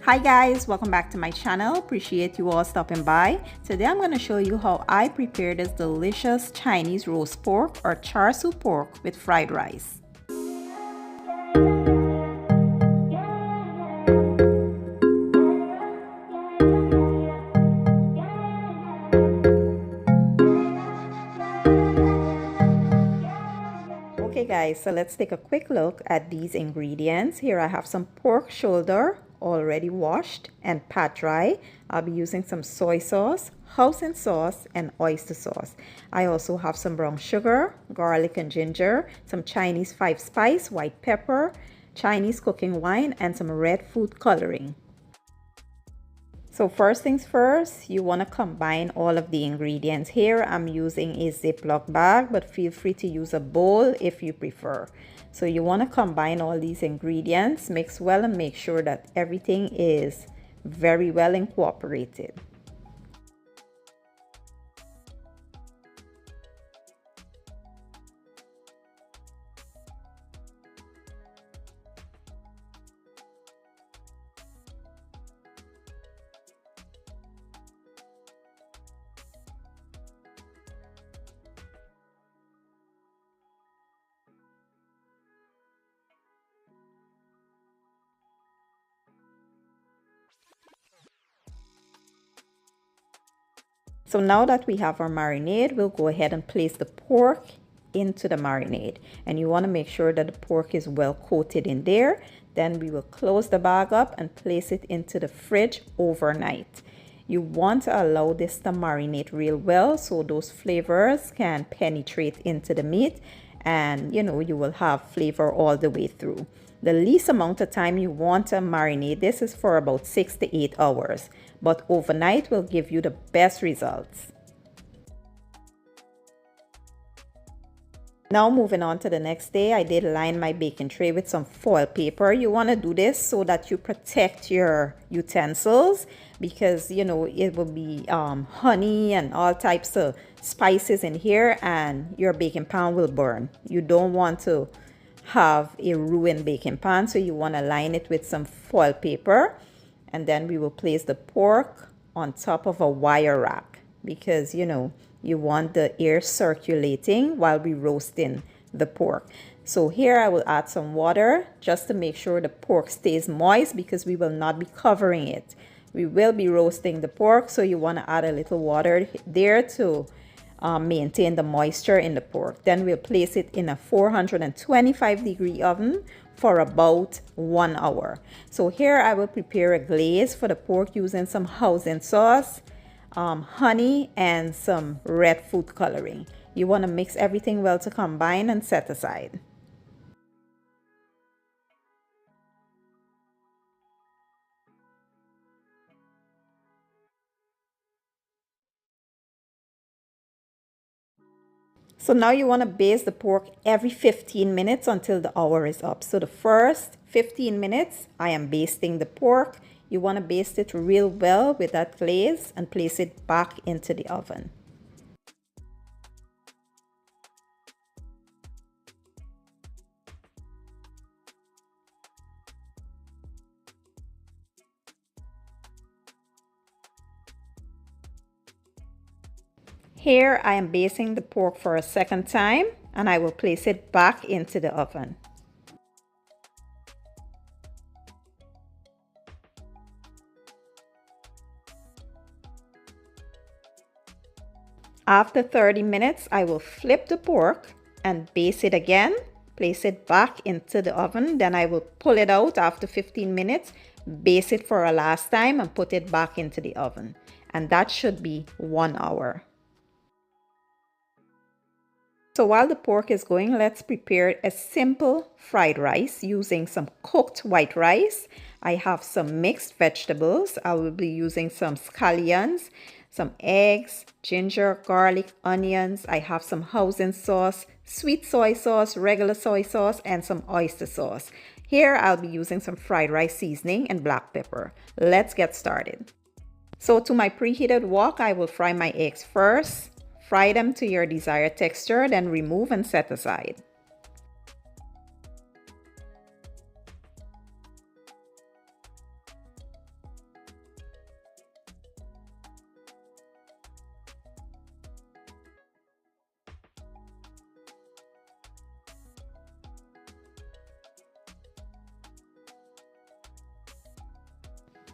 Hi guys, welcome back to my channel. Appreciate you all stopping by. Today I'm going to show you how I prepare this delicious Chinese roast pork or char siu pork with fried rice. Okay guys, so let's take a quick look at these ingredients. Here I have some pork shoulder already washed and pat dry. I'll be using some soy sauce, hoisin sauce, and oyster sauce. I also have some brown sugar, garlic and ginger, some Chinese 5-spice, white pepper, Chinese cooking wine, and some red food coloring. So first things first, you want to combine all of the ingredients. Here I'm using a Ziploc bag, but feel free to use a bowl if you prefer. So you want to combine all these ingredients, mix well, and make sure that everything is very well incorporated. So now that we have our marinade, we'll go ahead and place the pork into the marinade. And you want to make sure that the pork is well coated in there. Then we will close the bag up and place it into the fridge overnight. You want to allow this to marinate real well so those flavors can penetrate into the meat and you will have flavor all the way through. The least amount of time you want to marinate this is for about 6 to 8 hours, but overnight will give you the best results. Now moving on to the next day, I did line my baking tray with some foil paper. You want to do this so that you protect your utensils because it will be honey and all types of spices in here and your baking pan will burn. You don't want to have a ruined baking pan, so you want to line it with some foil paper, and then we will place the pork on top of a wire rack because you want the air circulating while we roasting the pork. So here I will add some water just to make sure the pork stays moist because we will not be covering it. We will be roasting the pork, so you want to add a little water there to maintain the moisture in the pork. Then we'll place it in a 425-degree oven for about 1 hour. So here I will prepare a glaze for the pork using some hoisin sauce, honey, and some red food coloring. You want to mix everything well to combine and set aside. So now you want to baste the pork every 15 minutes until the hour is up. So the first 15 minutes, I am basting the pork. You want to baste it real well with that glaze and place it back into the oven. Here I am basting the pork for a second time and I will place it back into the oven. After 30 minutes, I will flip the pork and baste it again, place it back into the oven. Then I will pull it out after 15 minutes, baste it for a last time and put it back into the oven. And that should be 1 hour. So while the pork is going, let's prepare a simple fried rice using some cooked white rice. I have some mixed vegetables. I will be using some scallions, some eggs, ginger, garlic, onions. I have some hoisin sauce, sweet soy sauce, regular soy sauce, and some oyster sauce. Here I'll be using some fried rice seasoning and black pepper. Let's get started. So to my preheated wok, I will fry my eggs first. Fry them to your desired texture, then remove and set aside.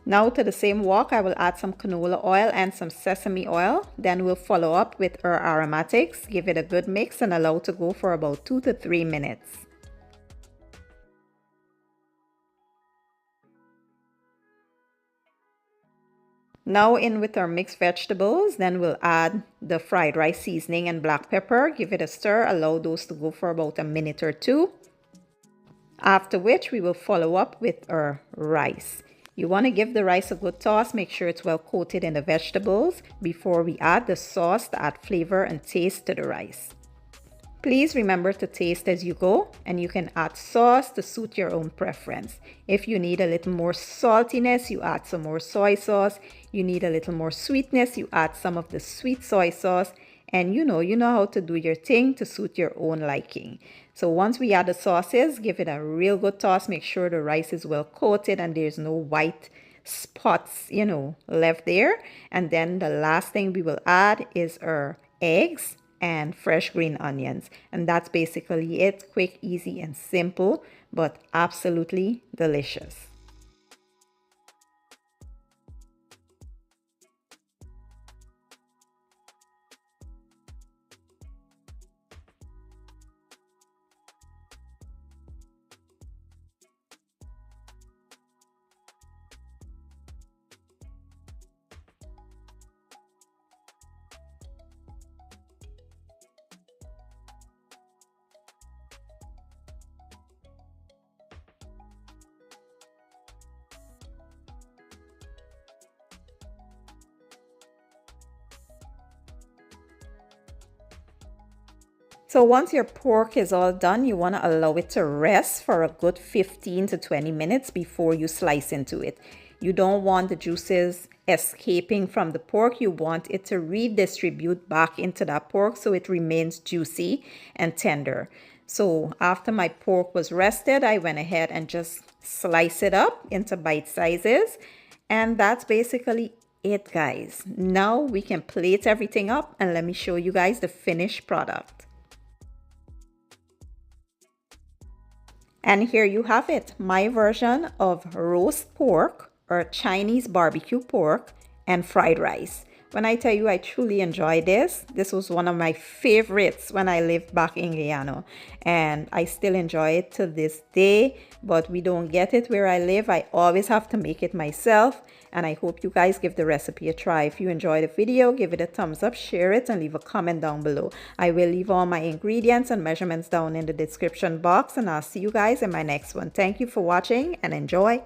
Now to the same wok, I will add some canola oil and some sesame oil. Then we'll follow up with our aromatics, give it a good mix and allow to go for about 2 to 3 minutes. Now in with our mixed vegetables, then we'll add the fried rice seasoning and black pepper, give it a stir, allow those to go for about a minute or two. After which we will follow up with our rice. You want to give the rice a good toss, make sure it's well coated in the vegetables before we add the sauce to add flavor and taste to the rice. Please remember to taste as you go, and you can add sauce to suit your own preference. If you need a little more saltiness, you add some more soy sauce. You need a little more sweetness, you add some of the sweet soy sauce. And you know how to do your thing to suit your own liking. So once we add the sauces, give it a real good toss. Make sure the rice is well coated and there's no white spots, left there. And then the last thing we will add is our eggs and fresh green onions. And that's basically it. Quick, easy, and simple, but absolutely delicious. So once your pork is all done, you want to allow it to rest for a good 15 to 20 minutes before you slice into it. You don't want the juices escaping from the pork. You want it to redistribute back into that pork so it remains juicy and tender. So after my pork was rested, I went ahead and just slice it up into bite sizes. And that's basically it, guys. Now we can plate everything up and let me show you guys the finished product. And here you have it, my version of roast pork or Chinese barbecue pork and fried rice. When I tell you I truly enjoy this was one of my favorites when I lived back in Guyana. And I still enjoy it to this day, but we don't get it where I live. I always have to make it myself. And I hope you guys give the recipe a try. If you enjoyed the video, give it a thumbs up, share it, and leave a comment down below. I will leave all my ingredients and measurements down in the description box, and I'll see you guys in my next one. Thank you for watching and enjoy.